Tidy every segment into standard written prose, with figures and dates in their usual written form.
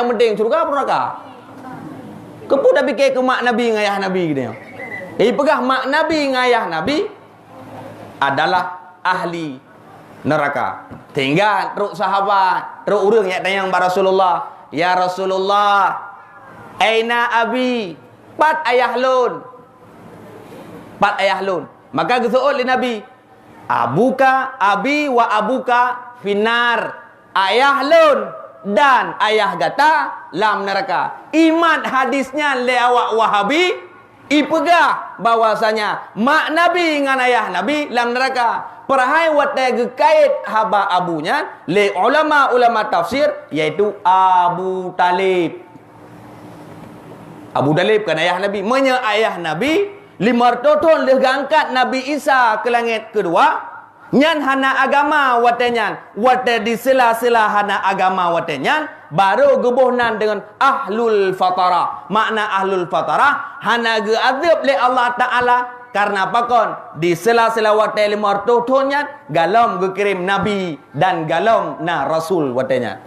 yang penting syurga apa neraka? Kepu dah fikir ke mak Nabi dengan ayah Nabi gitu. Pegah mak Nabi dengan ayah Nabi adalah ahli neraka. Tinggal teruk sahabat, teruk orang yang tanya kepada Rasulullah, ya Rasulullah, aina abi? Pat ayah lun. Pat ayah lun. Maka gesu'ul li Nabi, abuka abi wa abuka finar. Ayah lun dan ayah gata lam neraka. Iman hadisnya le awak Wahabi ipegah bahwasanya mak Nabi dengan ayah Nabi lam neraka. Perhai watai gekait haba abunya le ulama tafsir iaitu Abu Talib. Abu Talib kan ayah Nabi, menya ayah Nabi 500 tahun le gangkat Nabi Isa ke langit kedua. Nyan hana agama watenyan, wate di sela-sela hana agama watenyan, baru gebuhnan dengan ahlul fatara. Makna ahlul fatara hana ge azab le Allah Taala karena pakon di sela-sela wate 500 tahunnya galom ge kirim nabi dan galom na rasul watenyan.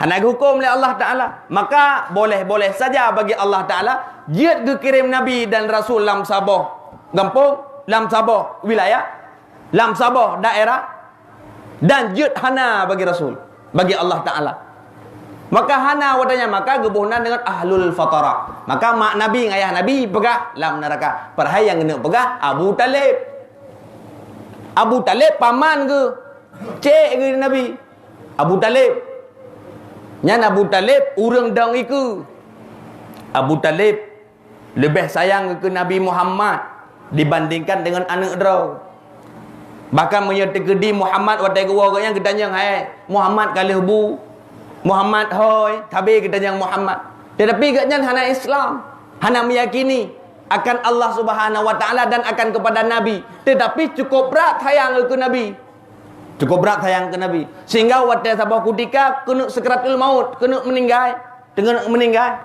Hana ge hukum le Allah Taala, maka boleh-boleh saja bagi Allah Taala jiat ge kirim nabi dan rasul lam Sabah kampung, lam Sabah wilayah, lam Sabah daerah, dan jut hana bagi Rasul, bagi Allah Ta'ala. Maka hana wadanya, maka gebuhnan dengan ahlul fatara. Maka mak Nabi dengan ayah Nabi pegah lam neraka. Perhai yang kena pegah Abu Talib. Abu Talib paman ke cik ke Nabi? Abu Talib nyan Abu Talib urang dang iku. Abu Talib lebih sayang ke Nabi Muhammad dibandingkan dengan anak draw. Bahkan menyertai Muhammad watai gua yang kita yang hai Muhammad kali bu Muhammad hoi tapi kita yang Muhammad. Tetapi katnya hana Islam, hana meyakini akan Allah Subhanahu wa taala dan akan kepada nabi. Tetapi cukup berat sayang ke nabi. Cukup berat sayang ke nabi sehingga watai sabah kutika kena sekaratul maut, kena meninggal, dengan meninggal.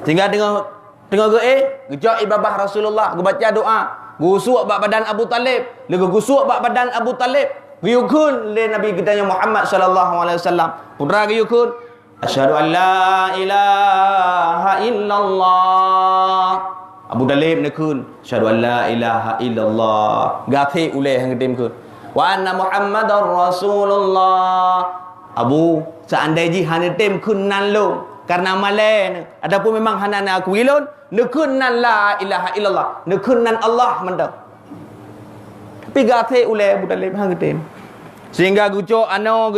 Sehingga dengan gejak ibadah Rasulullah, baca doa gusuk bak badan Abu Talib, lega gusuk bak badan Abu Talib, guyukun le Nabi kita yang Muhammad sallallahu alaihi wasallam. Putra guyukun, asyhadu an la ilaha illallah. Abu Talib nekun, asyhadu an la ilaha illallah. Gati uleh hang tim kun. Wa anna Muhammadar Rasulullah. Abu seandainya hana tim kun nan lo karena malen adapun memang hana nak aku ilon nekunnan la ilaha illallah, nekunnan Allah mendak. Tapi gate ule budale hang tem. Sehingga gucok ano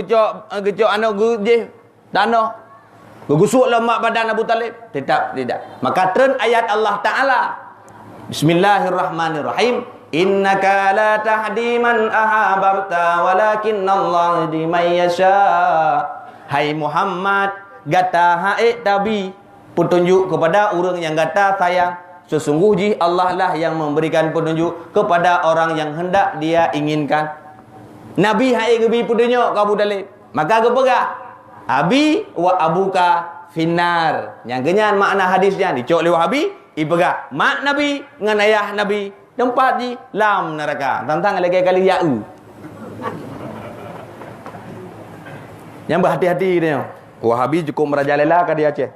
gujeh dano. Gugusuk lemak badan Abu Talib. Tidak. Maka tren ayat Allah Taala. Bismillahirrahmanirrahim. Innaka la tahdi man ahabbta walakinnallaha yahdi man yasha. Hai Muhammad, gata hae tabi petunjuk kepada orang yang kata sayang. Sesungguhnya Allah lah yang memberikan petunjuk kepada orang yang hendak dia inginkan. Nabi hai gebi petunjuk ke Abu Talib. Maka gepegah abi wa abuka finnar. Yang kenyan makna hadisnya dicok oleh Wahabi, ipegah mak Nabi dengan ayah Nabi tempat di lam neraka. Tantang lagi kali ya'u. Yang berhati-hati dia. Wahabi cukup merajalela ke dia Aceh.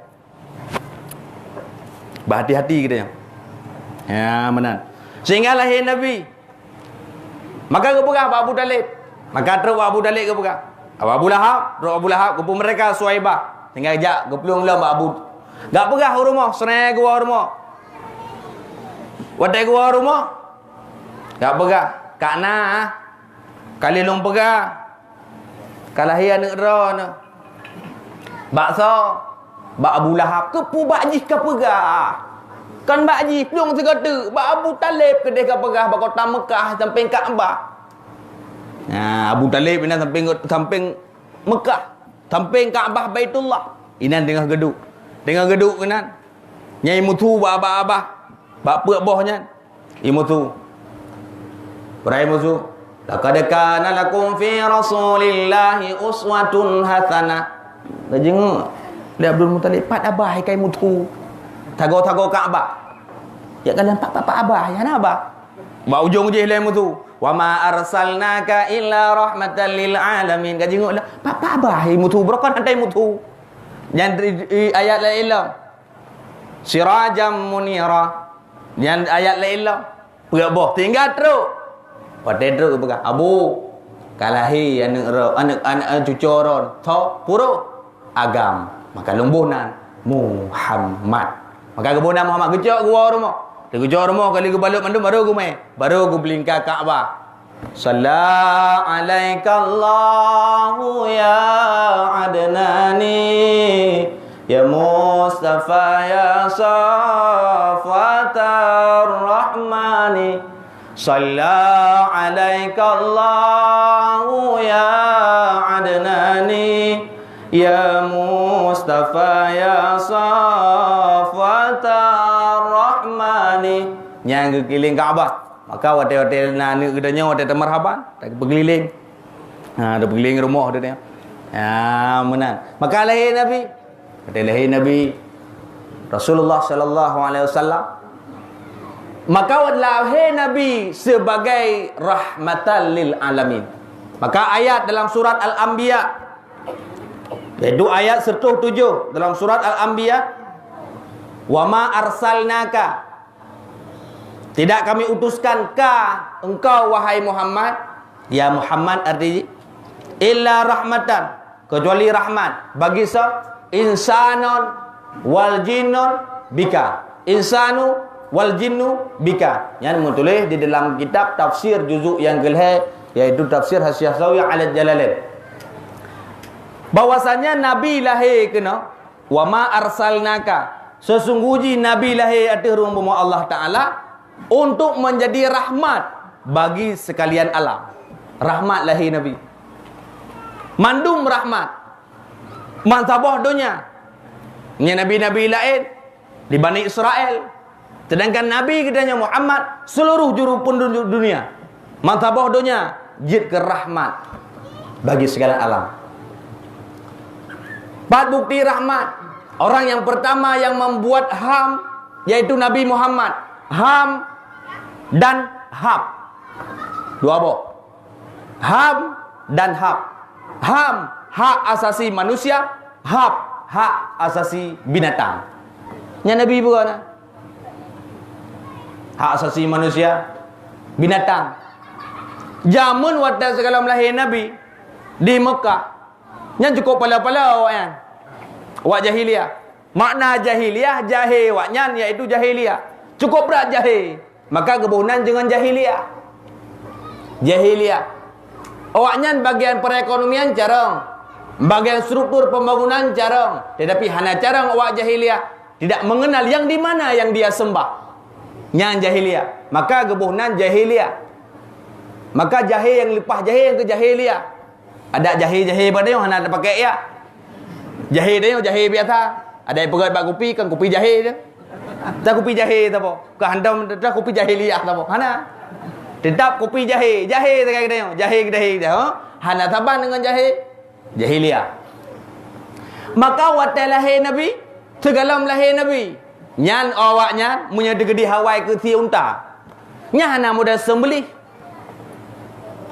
Berhati-hati kita. Ya, benar. Sehingga lahir Nabi. Maka kepegah Abu Talib. Maka teruk Abu Talib kepegah. Abu Lahab, teruk Abu Lahab kepu mereka Suhaibah. Tinggal jak kepelung lam Abu. Gak pegah rumah, senai gua rumah. Wadai gua rumah. Gak pegah. Kakna kali long pegah. Kalahia nak ron. Bakso bak Abu Lahab kepu bakji ke pegah. Kan bakji pelung segata bak Abu Talib kedai ke pegah bak kota Mekah samping Kaabah. Nah, Abu Talib ini samping Mekah, samping Kaabah Baitullah. Inan tengah geduk. Tengah geduk kenan. Nyai mutu bak abah. Bak puak bohnya. Imutu. Berai mutu. Laqad kana lakum fi Rasulillahi uswatun hasanah. Dah jenguk dia Abdul Muttalib pat abah kai mutu. Tago-tago Kaabah. Ya kalian pak abah ya na abah. Ba ujung je lain mutu. Wa ma arsalnaka illa rahmatan lil alamin. Ka jenguk lah pak abah mutu brokan antai mutu. Yang ayat la ilah sirajam munira. Yang ayat la ilah perak boh tinggal teruk. Pada teruk pegang abu kalahi anak cucu ron tho puro agam maka lumbuhnan Muhammad. Maka kebunan Muhammad kecok gua rumah. Dia kecok rumah kali ke balik mandum baru gue baru gue belingkar Kaabah. Salla alaika Allahu ya Adnani ya Mustafa ya Safatar Rahmani. Salla alaika Allahu ya Adnani ya Mustafa ya Safatar Rahmani. Yang keliling Kaabah. Maka hotel-hotel nak kedanya hotel marhaban, tak berkeliling. Ada berkeliling rumah dia. Menang. Maka lahir Nabi. Kata lahir Nabi Rasulullah sallallahu alaihi wasallam. Maka lahir Nabi sebagai rahmatan lil alamin. Maka ayat dalam surat Al-Anbiya, iaitu ayat 107 dalam surat Al-Anbiya, wa ma arsalnaka, tidak kami utuskan engkau wahai Muhammad, ya Muhammad artinya illa rahmatan, kecuali rahmat bagi insanun wal jinnun bika. Insanu wal jinnu bika. Yang menulis di dalam kitab tafsir juzuk yang ke-11, yaitu tafsir Hasyiah Sawi ala Jalalain, bahwasanya Nabi lahir kena wa ma arsalnaka, sesungguhnya Nabi lahir atas rumah Allah Taala untuk menjadi rahmat bagi sekalian alam. Rahmat lahir Nabi. Mandum rahmat. Mantabah dunia. Ini nabi-nabi lain di Bani Israel. Sedangkan Nabi katanya Muhammad seluruh juru penduduk dunia. Mantabah dunia jid ke rahmat bagi sekalian alam. 4 bukti rahmat. Orang yang pertama yang membuat ham yaitu Nabi Muhammad. Ham dan hab. 2 boh. Ham dan hab. Ham hak asasi manusia, hab hak asasi binatang. Yang Nabi bukan? Hak asasi manusia, binatang. Jamun waktu segala melahir Nabi di Mekah, yang cukup pala-pala awak yang wak jahiliyah. Makna jahiliyah, jahil waknya iaitu jahiliyah. Cukup berat jahil. Maka kebunan dengan jahiliyah. Jahiliyah. Awaknya bagian perekonomian carang, bagian struktur pembangunan carang, tetapi hanya carang awak jahiliyah tidak mengenal yang di mana yang dia sembah. Yang jahiliyah. Maka kebunan jahiliyah. Maka jahil yang lepas jahil yang ke jahiliyah. Ada jahil-jahil pada yang hanya pakai ya. Jahil dia jahil biasa. Ada yang pegat bak kopi kan kopi jahil je. Tak kopi jahil tak apa. Ke handam tak kopi jahiliyah tak apa. Hana. Tetap kopi jahil. Jahil tak kata jahil jahil dia. Hana taban dengan jahil. Jahiliyah. Maka waktu lahir Nabi, segala lahir Nabi, nyan awaknya punya degedi hawai ke si unta. Nya hana modal sembelih.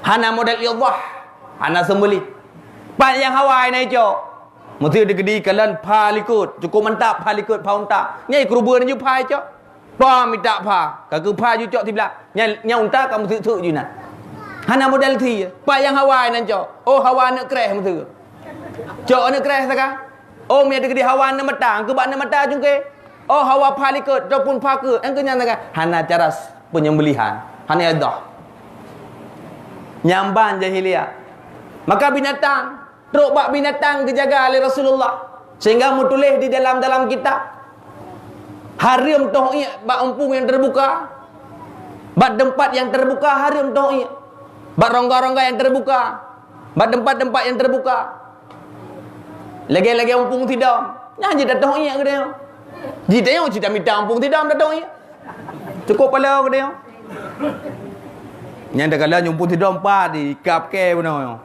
Hana modal idah. Hana sembelih. Pak yang hawai naik cok. Mesti degedi kalan pa likut. Cukup mantap pa likut pa unta. Nyai kerubuan je pa cok. Pa minta pa. Kau pa je cok tibla. Nya unta kamu tu je nak. Hana modal thi. Pak yang hawai nan cok. Oh hawa nak kreh mesti. Cok nak kreh takah. Oh mi degedi hawa nak matang ke bak nak matang jungke. Oh hawa pa likut ataupun pa ke. Engkau nyang takah. Hana cara penyembelihan. Hana adah. Nyamban jahiliyah. Maka binatang, teruk bak binatang kejaga oleh Rasulullah. Sehingga mutulis di dalam kitab. Harim toh'i bak umpung yang terbuka. Bak tempat yang terbuka harim toh'i. Bak rongga-rongga yang terbuka. Bak tempat-tempat yang terbuka. Lagi-lagi umpung tidam. Nah je dah toh'i ke dia. Jita yang cita minta umpung tidam dah toh'i. Cukup pala ke dia. Yang dah kala nyumput tidam pa di kap ke benar.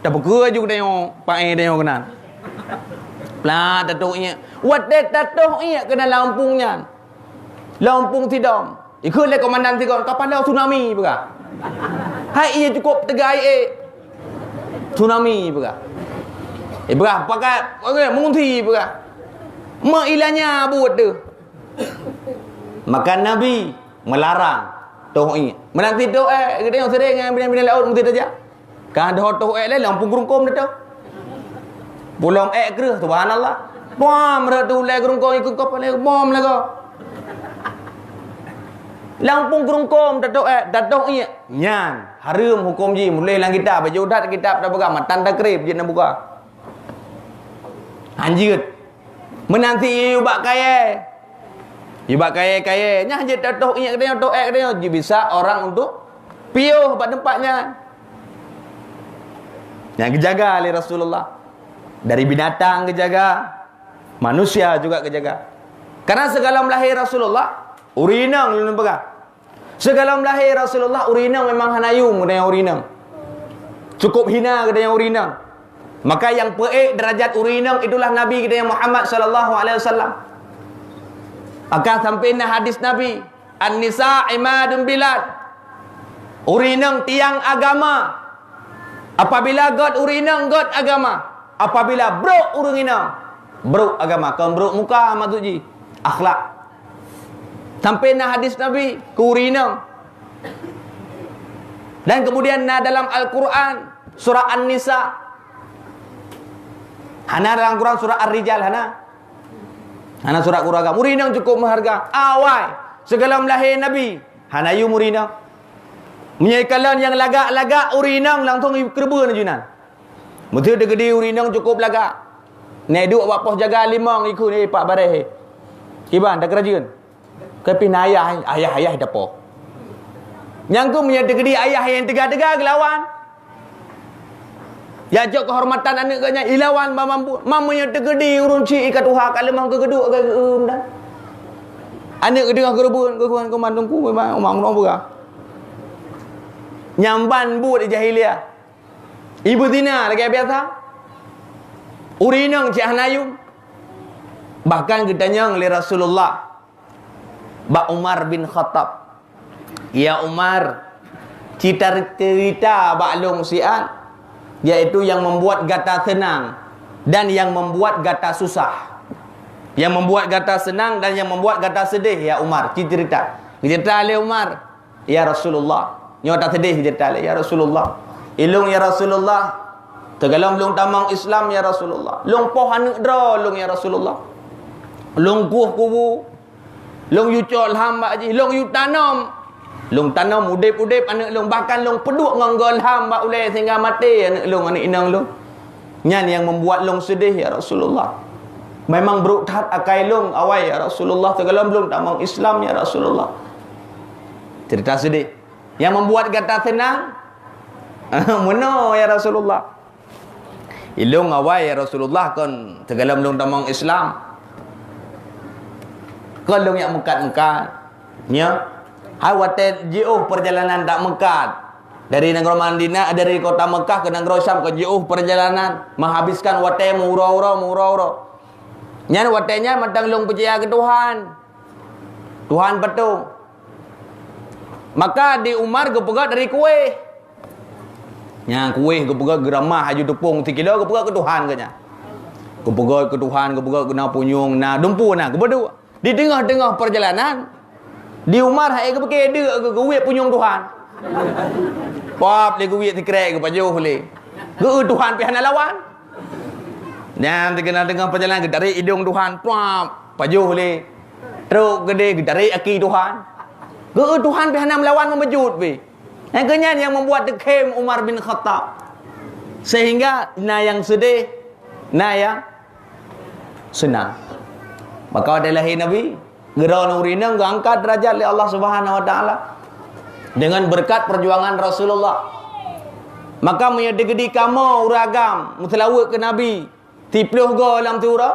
Tak berkera juga tengok pakai tengok kena. Pelat tatuknya. Wadah tatuknya kena lampungnya. Lampung tidam. Ikutlah komandan tiga kapal laut tsunami pula. Hai ia cukup tegai tsunami pula. Berah pakai mengunti berah. Mak ilahnya buat tu. Maka Nabi melarang toh ini. Menanti toh kita yang sering dengan bina-bina laut mesti saja. Kan ada toh lain lampung gerungkom dah tu. Pulang ke subhanallah. Bom tu lai gerungkom ikut kapal bom lah kau. Lampung gerungkom datuk ini. Nyan haram hukum ji mulai lang kitab baju dah kitab dah pegang tanda kerib je nak buka. Anjir. Menanti ubak kaya. Ubak kaya. Nya je datuk ini kedai dia bisa orang untuk piuh pada tempatnya. Yang kejaga oleh Rasulullah. Dari binatang kejaga, manusia juga kejaga. Karena segala melahir Rasulullah urinang lu pegang. Segala melahir Rasulullah urinang memang hanayum kedai urinang. Cukup hina kedai urinang. Maka yang peik derajat urinang itulah Nabi kita yang Muhammad sallallahu alaihi wasallam. Akan sampai hadis Nabi, an-nisa imadun bilad. Urinang tiang agama. Apabila god urinang god agama. Apabila brok urinang brok agama. Kan brok muka maksudji akhlak. Sampai hadis Nabi ke urinang. Dan kemudian dalam Al-Quran surah An-Nisa. Hana dalam Quran surah Ar-Rijal Hana surah Quraga. Murinang cukup mengharga. Awai segala melahir Nabi. Hana yu murinang. Menyekalan yang lagak-lagak urinang langsung kerba ni junan. Betul dia gede urinang cukup lagak. Nek duk bapak jaga limang ikut ni pak bareh. Iban dah kerajaan. Kepi ayah dapo. Yang ku punya gede ayah yang tegak-tegak lawan. Ya jok kehormatan anak kanya ilawan mampu mamanya tegedi urun ci ikat uha kalemah ke geduk ke dah. Anak kedengah kerebun ke kuan komandungku memang umang no berah. Nyamban buat di jahiliah. Ibu tina lagi biasa. Urinang cik hanayum. Bahkan ditanya oleh Rasulullah. Ba Umar bin Khattab. Ya Umar, cerita baklong sian. Yaitu yang membuat gata senang dan yang membuat gata susah. Yang membuat gata senang dan yang membuat gata sedih. Ya Umar, cerita oleh Umar. Ya Rasulullah, nyata sedih cerita ya Rasulullah. Ilung ya Rasulullah. Tegalam lung tamang Islam ya Rasulullah. Lung poh anak dra lung ya Rasulullah. Lung kuh kubu. Lung yu col hamba ji, lung yu tanam. Long tanam udip-udip anak long, bahkan long peduk ngonggol hamba ulai sehingga mati anak long, anak inang long. Nyan yang membuat long sedih ya Rasulullah. Memang berukhat akai long awai ya Rasulullah, tegalam long tamang Islam ya Rasulullah. Cerita sedih. Yang membuat kata senang mana ya Rasulullah. Ilung awai ya Rasulullah kan tegalam long tamang Islam. Kan long yang mekat-mekat. Nya Hawatet jauh perjalanan tak mekat. Dari negara Madinah, dari kota Mekah ke negara Syam ke jauh perjalanan, menghabiskan watai murau-murau. Nyan watainya matang long percaya ke Tuhan. Tuhan betul. Maka di Umar gepegat dari kuih. Nya kuih gepegat geramah haju tepung 3 kilo gepegat ke Tuhan kanya. Gepegat ke Tuhan, gepegat kena punyung, nah dumpu nah kebedu. Di tengah-tengah perjalanan di Umar hai ke pakai dia ke kuih punyung Tuhan. Pop le kuih tikrek ke pajuh le. Ke Tuhan pihak lawan. Dan tengah-tengah perjalanan ke dari hidung Tuhan, pop pajuh le. Teruk gede dari aki Tuhan. Ke Tuhan pihak melawan membejut be. Yang kenyan yang membuat dekem Umar bin Khattab. Sehingga yang sedih, yang senang. Maka adalah Nabi Gerau Nurina angkat derajat oleh Allah Subhanahu Wa Taala dengan berkat perjuangan Rasulullah. Maka menyedegedi kamu uragam mutlawat ke Nabi 30 go dalam turah.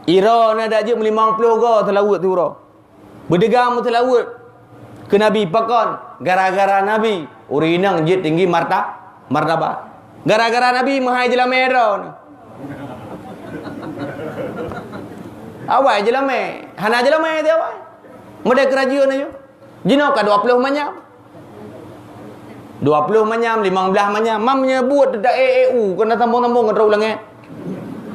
Ira na dak je 50 go telawat turah. Berdegam mutlawat ke Nabi pakon gara-gara Nabi urinang je tinggi martabat. Gara-gara Nabi mahai jelam merah. Awai jelame, hana jelame dia awai. Mudah kerajaan aja. Jino ka 20 manyam. 20 manyam, 15 manyam. Mam menyebut dak EU kena sambung-sambung ke terulangnya.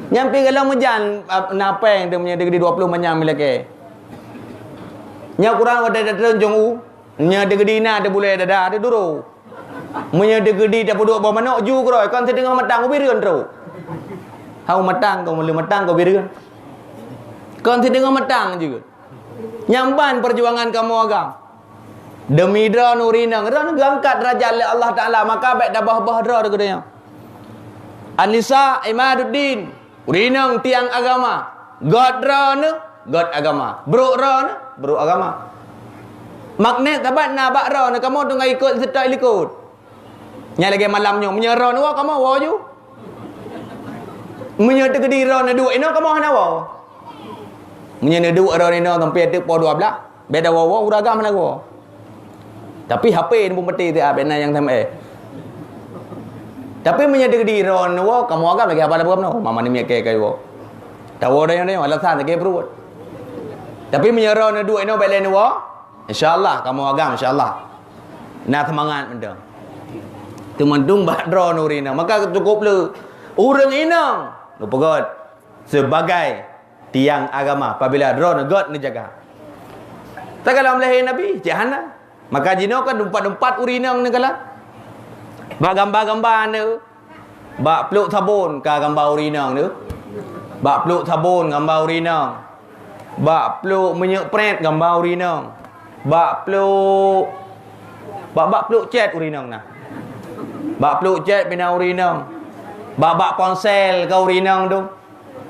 Nyampi kalau mejan napeng dia punya degree 20 manyam lagi. Nya kurang ada terjong u. Nya degree na ada boleh ada dulu. Punya degree dah duduk bawah manok ju kroi kon tengah matang bireun tru. Hau matang kau mula matang kau bireun. Kon tengah matang juga. Nyamban perjuangan kamu agam. Demi dra nurinang ran angkat derajat Allah Taala maka baik dah bah dra dekat dia. Anisa Imaduddin urinang tiang agama. God dra ne God agama. Bro dra ne bro agama. Magnet tabat na bak dra ne kamu tengah ikut serta ikut. Nya lagi malamnya menyerah ni kamu wa ju. Menyerah ke diri na dua ino kamu hana wa. Menyerah dua ra ni no sampai tu po 12. Beda wa uragam mana go. Tapi HP ni pun peti tu bena yang sama Tapi menyerah ke diri ni wa kamu agam lagi apa no. Mama ni miak kai wa. Tahu dah yang ni alasan ke perut. Tapi menyerah ni dua ino belen wa. InsyaAllah kamu agam insyaAllah. Nak semangat mendang. Temandung badra nurina maka cukup le urang inang lupa god sebagai tiang agama apabila dra god ni jaga tak kalau melahir nabi jahana maka jino kan dumpat urinang ni kala bak gambar-gambar ni bak peluk sabun ka gambar urinang ni bak peluk sabun gambar urinang bak peluk menyek pret gambar urinang bak peluk cat urinang nah bak peluk jet bina urinang. Bak ponsel kau urinang tu.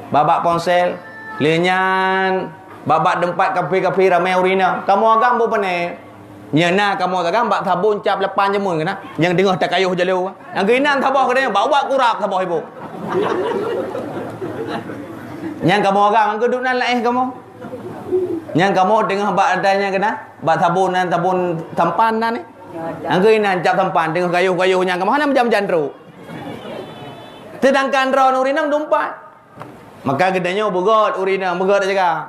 Bak ponsel. Lenyan. Bak dempat kafe-kafe ramai urinang. Kamu agam apa ni? Nyana kamu agam bak sabun cap lepan jemun kena. Yang dengar tak kayuh jalu. Yang keinan tabah kena bawa kurap tabah ibu. Yang kamu agam angka duduk nan laih kamu. Yang kamu dengar bak adanya kena. Bak sabun nan sabun tampan nan ni. Angka ini cap tempan dengan kayuh-kayuhnya kemana macam-macam teruk. Sedangkan raw urinang dumpat. Maka gedanya begot urinang begot jaga.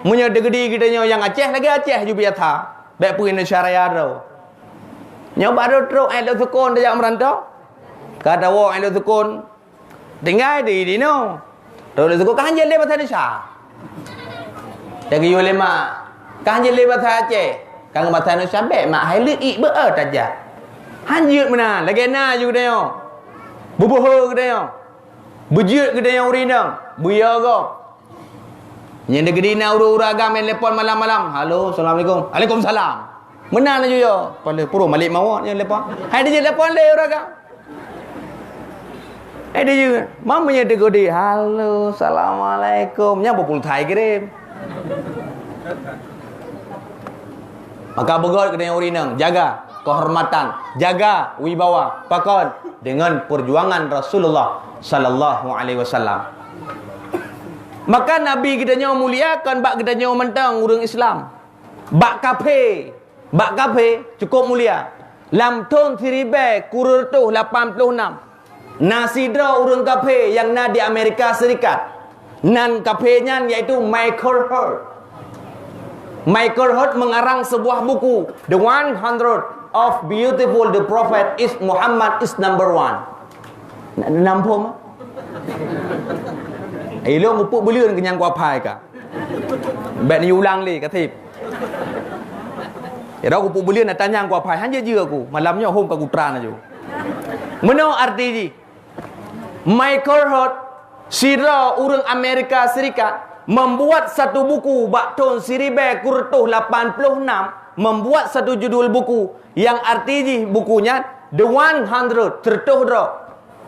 Munya degedi gedanya yang Aceh lagi Aceh ju biasa. Baik puin syariah raw. Nyoba ro teruk ai lo sukun dia merantau. Kata wo ai lo sukun. Tinggal di no. Ro lo sukun kan je le bahasa Indonesia. Lagi yo le mak. Kan je le bahasa Aceh. Kang bahasa Indonesia baik mak hai lik ik be taja. Hanjut mana? Lagi na juga dia. Bubuh ke dia. Bujut ke dia urinang. Buya go. Yang negeri na ura-ura agam main telefon malam-malam. Halo, Assalamualaikum. Waalaikumsalam. Mana na yo? Pada puro malik mawak yang telefon. Hai dia telefon le ura agam. Dia juga. Mamanya dia godi. Halo, Assalamualaikum. Nya berpul Thai kirim. Maka begot kena urinang, jaga kehormatan, jaga wibawa, pakon dengan perjuangan Rasulullah sallallahu alaihi wasallam. Maka Nabi kita nyawa muliakan bak kita nyawa mentang urang Islam. Bak kafe cukup mulia. Lam tahun 1986 nasidra urang kafe yang na di Amerika Serikat. Nan kafenya iaitu Michael Hurt. Michael Hurt mengarang sebuah buku The 100 of Beautiful the Prophet is Muhammad is number 1. Nak nampum? Ilong upuk beliun kenyang kuapai ka. Bet ni ulang li katip. Ya dah upuk beliun nak tanya kuapai hanya je aku. Malamnya home ka kutra na ju. Meno arti ji. Michael Hurt sira urang Amerika Serikat membuat satu buku bak tahun 1986 membuat satu judul buku yang arti bukunya The 100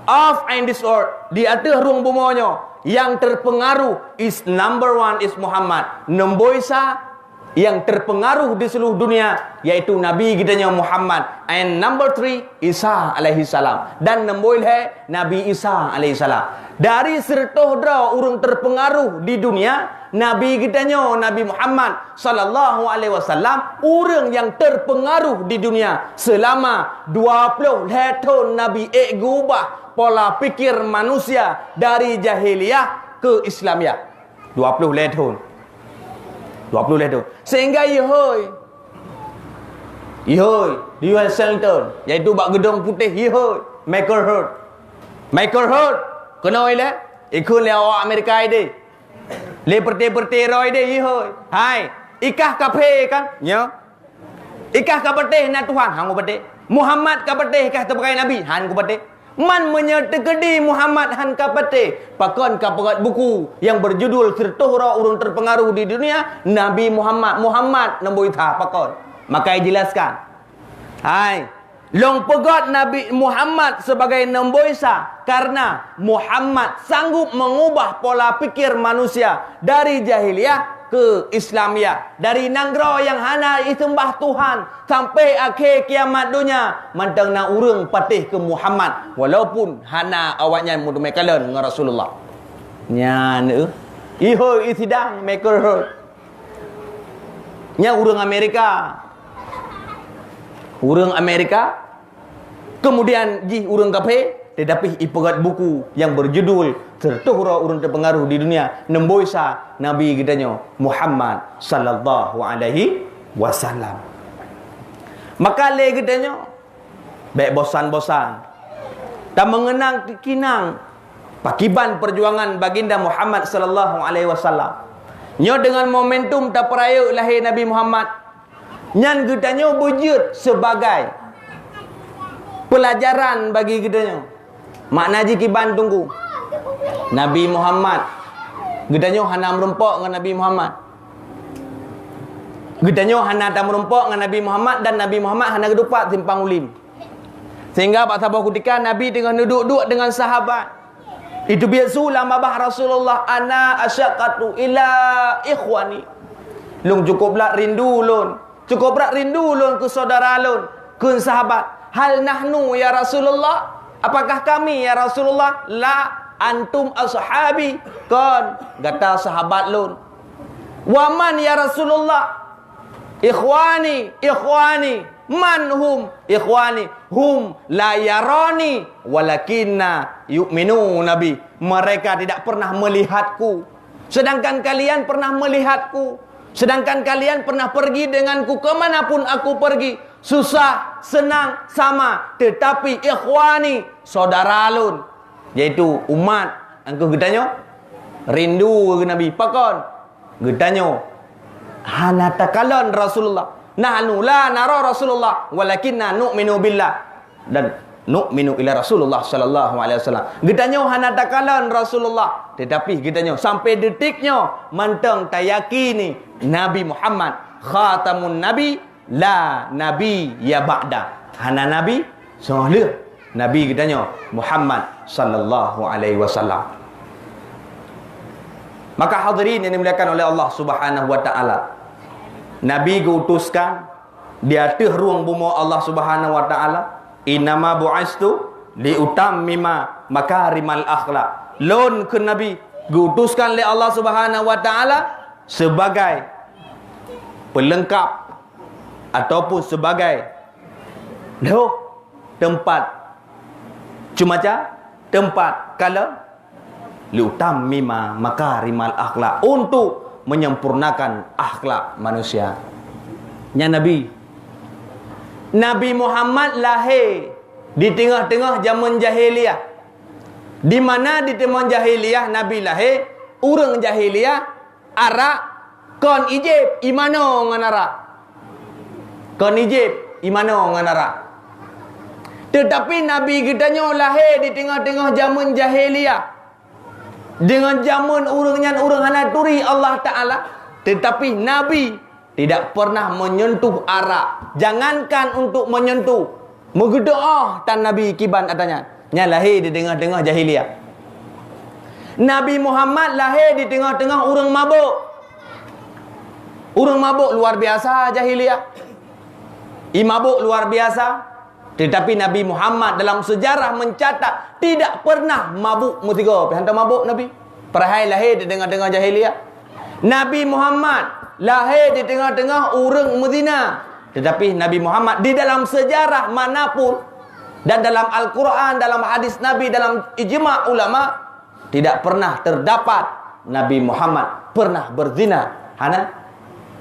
of in this world di atas ruang bumanya yang terpengaruh is number 1 is Muhammad. Nemboisa yang terpengaruh di seluruh dunia yaitu Nabi kitanya Muhammad. And number 3 Isa alaihi salam dan nemboilhe Nabi Isa alaihi salam. Dari sertoh dra urang terpengaruh di dunia Nabi kitanya Nabi Muhammad sallallahu alaihi wasallam urang yang terpengaruh di dunia selama 20 tahun Nabi gubah pola pikir manusia dari jahiliyah ke Islamiyah 20 tahun sehingga ihoi di Washington iaitu bak gedung putih ihoi Michael Hurt kena oleh Ikut le awak Amerika ide. Le perte-perte roi de hoi. Hai, ikah kape kan? Ya. Ikah ka betih na Tuhan, hang betih. Muhammad ka betih kah terbagai nabi, han ku betih. Man menyetekedi Muhammad han ka betih. Pakon ka pegat buku yang berjudul Sirtuhra Urang Terpengaruh di Dunia, Nabi Muhammad. Muhammad namboi tha pakon. Maka jelaskan. Hai, long pegat Nabi Muhammad sebagai nemboisa karena Muhammad sanggup mengubah pola pikir manusia dari jahiliyah ke Islamiyah, dari nanggro yang hana isembah Tuhan sampai akhir kiamat dunia mantang na urang patih ke Muhammad walaupun hana awaknya mudu mekalan dengan Rasulullah nya ne iho isidang meker nya urang Amerika kemudian ji urang kape tetapi ipegat buku yang berjudul Tertuhra Urang Terpengaruh di Dunia nemboisa Nabi gitanyo Muhammad sallallahu alaihi wasallam. Maka le gitanyo baik bosan-bosan tak mengenang kinang pakiban perjuangan baginda Muhammad sallallahu alaihi wasallam. Nyo dengan momentum tak peraya lahir Nabi Muhammad. Nyan gitanyo wujud sebagai pelajaran bagi gitanyo. Makna ji kiban tunggu Nabi Muhammad gedanyo hana merempok dengan Nabi Muhammad. Gedanyo hana tak merempok dengan Nabi Muhammad dan Nabi Muhammad hana kedupat simpang ulim. Sehingga pada sebuah ketika Nabi dengan duduk-duduk dengan sahabat. Itu biasa lama bah Rasulullah ana asyaqatu ila ikhwani. Lung cukuplah rindu lun. Cukuplah rindu lun ke saudara lun, ke sahabat. Hal nahnu ya Rasulullah? Apakah kami ya Rasulullah? La antum ashabi. Kan kata sahabat lun. Waman ya Rasulullah? Ikhwani. Man hum ikhwani? Hum la yarani walakinna yu'minu nabi. Mereka tidak pernah melihatku, sedangkan kalian pernah melihatku. Sedangkan kalian pernah pergi denganku kemanapun aku pergi. Susah, senang, sama. Tetapi ikhwani, saudara lun, yaitu umat. Angku getanyo rindu ke Nabi. Pakon getanyo hana takalon Rasulullah. Nahnu la nara Rasulullah walakinna nu'minu billah. Dan nu'minu ila Rasulullah sallallahu alaihi wasallam. Getanyo hana takalon Rasulullah, tetapi getanyo sampai detiknya manteng tayakini Nabi Muhammad khatamun nabi la nabi ya ba'da. Hana nabi soalnya nabi getanyo Muhammad sallallahu alaihi wasallam. Maka hadirin yang dimuliakan oleh Allah Subhanahu wa taala, Nabi diutuskan di atas ruang bumi Allah Subhanahu wa taala. Innama bu'istu liutammima makarimal akhlak. Lon ke Nabi diutuskan oleh Allah Subhanahu wa taala sebagai pelengkap ataupun sebagai tempat tempat kalau liutammima makarimal akhlak, untuk menyempurnakan akhlak manusia. Nya Nabi Muhammad lahir di tengah-tengah zaman jahiliyah. Di mana di tengah jahiliyah Nabi lahir, urang jahiliyah arak kon ijib imano ngan arak. Kon ijib imano ngan arak. Tetapi Nabi kita nyo lahir di tengah-tengah zaman jahiliyah. Dengan zaman urangnya urang hana turi Allah Ta'ala. Tetapi Nabi tidak pernah menyentuh arak. Jangankan untuk menyentuh, berdoa tan Nabi kiban katanya. Nya lahir di tengah-tengah jahiliyah. Nabi Muhammad lahir di tengah-tengah urang mabuk. Urang mabuk luar biasa jahiliyah. Mabuk luar biasa. Tetapi Nabi Muhammad dalam sejarah mencatat tidak pernah mabuk mutiga. Hantar mabuk Nabi. Perahai lahir di tengah-tengah jahiliyah. Nabi Muhammad lahir di tengah-tengah urang Madinah. Tetapi Nabi Muhammad di dalam sejarah manapun dan dalam Al-Quran, dalam hadis Nabi, dalam ijma' ulama, tidak pernah terdapat Nabi Muhammad pernah berzina.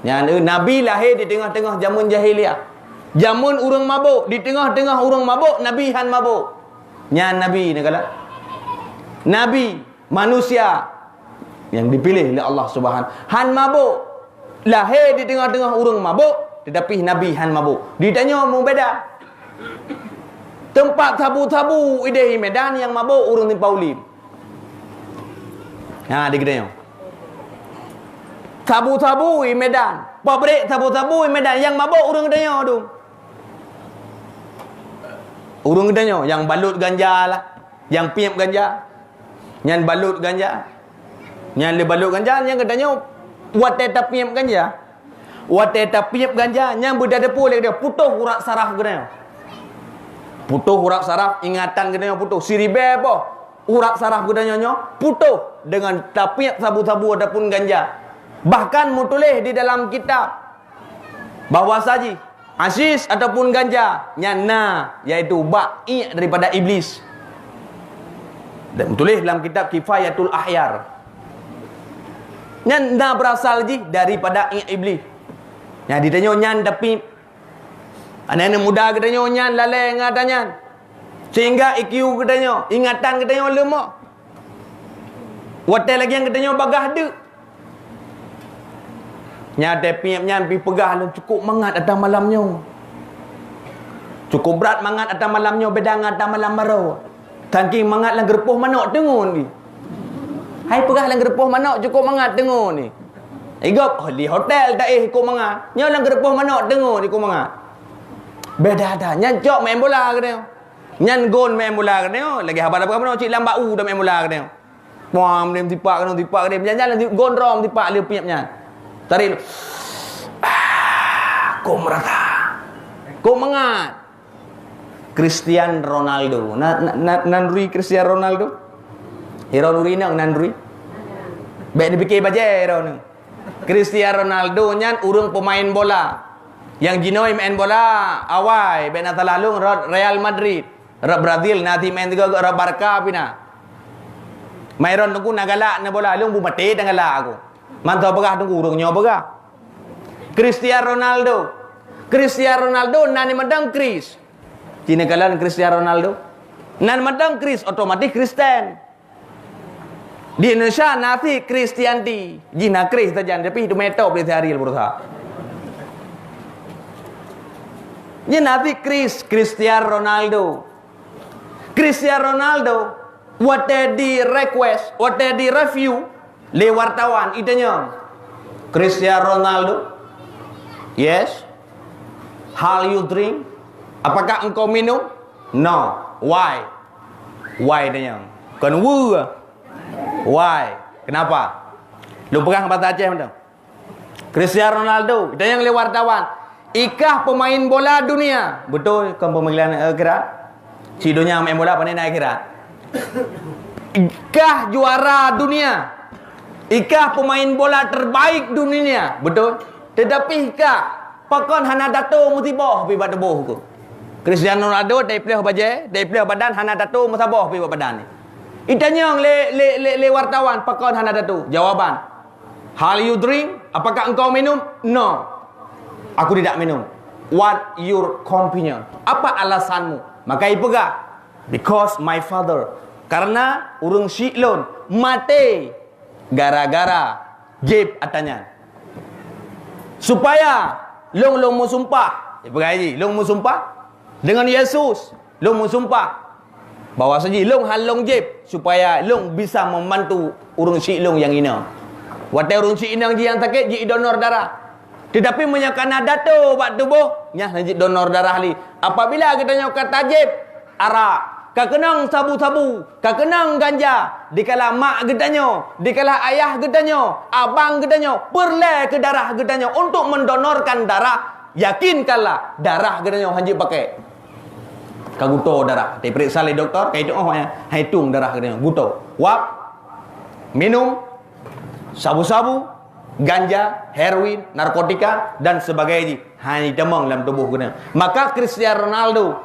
Nabi lahir di tengah-tengah zaman jahiliyah. Zaman urang mabuk, di tengah-tengah urang mabuk, Nabi han mabuk. Nya Nabi negala. Nabi manusia yang dipilih oleh Allah Subhanahu. Han mabuk, lahir di tengah-tengah orang mabuk, tetapi Nabi han mabuk. Ditanya mau beda. Tempat tabu-tabu ide Medan yang mabuk orang di Paulim. Ha, dia kata tabu-tabu di Medan. Pabrik tabu-tabu di Medan yang mabuk orang katanya tu. Orang katanya yang balut ganja lah, yang piap ganja, yang balut ganja, yang le balut ganja, yang katanya wat tetap piap ganja, wat tetap piap ganja, yang berdada pulih dia putuh urat saraf katanya. Putuh urat saraf, ingatan katanya putuh. Siribe apa? Urat saraf katanya putuh dengan tapiap sabu-sabu ataupun ganja. Bahkan mutulis di dalam kitab bahawa saji asis ataupun ganja nyana, iaitu ba'i daripada iblis. Dan tulis dalam kitab Kifayatul Ahyar. Nyana berasal daripada iblis. Yang ditanya nyan tapi anak-anak muda katanya nyan lalai ingatannya. Sehingga IQ katanya, ingatan katanya lemah. Watai lagi yang katanya bagah de. Nyata piapnya pi pegah lu cukup mangat atas malamnya. Cukup berat mangat atas malamnya beda atas malam baru. Tangking mangat lang gerpoh manok dengun ni. Hai pegah lang gerpoh manok cukup mangat dengun ni. Igop di hotel dah ikut mangat. Nya lang gerpoh manok dengun ikut mangat. Beda dah. Nyan jok main bola katanya. Nyan gon main bola katanya. Lagi habar apa mana cik lambat dah main bola katanya. Puam dia tipak dia. Jangan gon rom tipak dia piapnya. Tarik. Kau merata. Kau mengat. Cristiano Ronaldo. Nandri Cristiano Ronaldo. Hero nuri nak nandri. Baik dipikir baca hero ni. Cristiano Ronaldo nyan urang pemain bola. Yang jinoi main bola awai baik nak lalu Real Madrid, Brazil nanti main juga Barca pina. Mairon tunggu nak galak na bola lung bu mati dengan galak aku. Mantau begah tunggu urungnya begah. Cristiano Ronaldo nani madang Chris. Cina kalan Cristiano Ronaldo. Nan madang Chris otomatis Kristen. Di Indonesia nanti Kristianti. Jina Chris saja tapi itu metop di hari berusaha. Ini nanti Cristiano Ronaldo. Cristiano Ronaldo what di request, what di review le wartawan itanya. Cristiano Ronaldo, yes. How you drink? Apakah engkau minum? No. Why? Why itanya? Kan why? Kenapa? Lu pegang bahasa Aceh macam. Cristiano Ronaldo, itanya yang le wartawan. Ikah pemain bola dunia. Betul kan pemanggilan akhirat? Si dunia main bola pandai naik akhirat. Ikah juara dunia. Ikah pemain bola terbaik dunia. Betul? Tetapi ikah pakon hana dato mutiboh pi bad boh ku. Cristiano Ronaldo dari player baje, dari player badan hana dato musaboh pi badan ni. Itanya le wartawan pakon hana dato. Jawaban. Hal you drink? Apakah engkau minum? No. Aku tidak minum. What your opinion? Apa alasanmu? Maka ipega. Because my father. Karena urung syiklon mati gara-gara jib atanya. Supaya long mu sumpah. Ipega ji, long mu sumpah dengan Yesus. Long mu sumpah bahawa saji long halong jib supaya long bisa membantu urung syiklon yang ina. Watai urung syiklon yang sakit ji donor darah. Tetapi menyakana dato bak tubuh nya najib donor darah li. Apabila kita kata jib arak, kakenang sabu-sabu, kakenang ganja, dikala mak gedanya, dikala ayah gedanya, abang gedanya, perle ke darah gedanya untuk mendonorkan darah, yakinkanlah darah gedanya hanjib pakai. Kaguto darah. Diperiksa oleh doktor, kaitu hitung darah gedanya, guto. Wap minum sabu-sabu, ganja, heroin, narkotika dan sebagainya hanya demang dalam tubuh kita. Maka Cristiano Ronaldo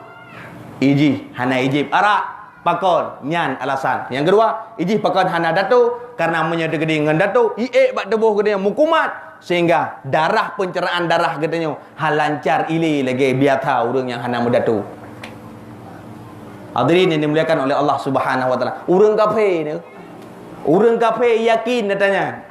iji hana ijib arak pakon nyan alasan. Yang kedua, iji pakon hana datu karena menyedek dengan datu ie bak tubuh kita mukumat sehingga darah pencernaan darah kita halancar ili lagi biata urang yang hana mudatu. Hadirin yang dimuliakan oleh Allah Subhanahu wa taala. Urang kafir ni. Orang kafir yakin katanya.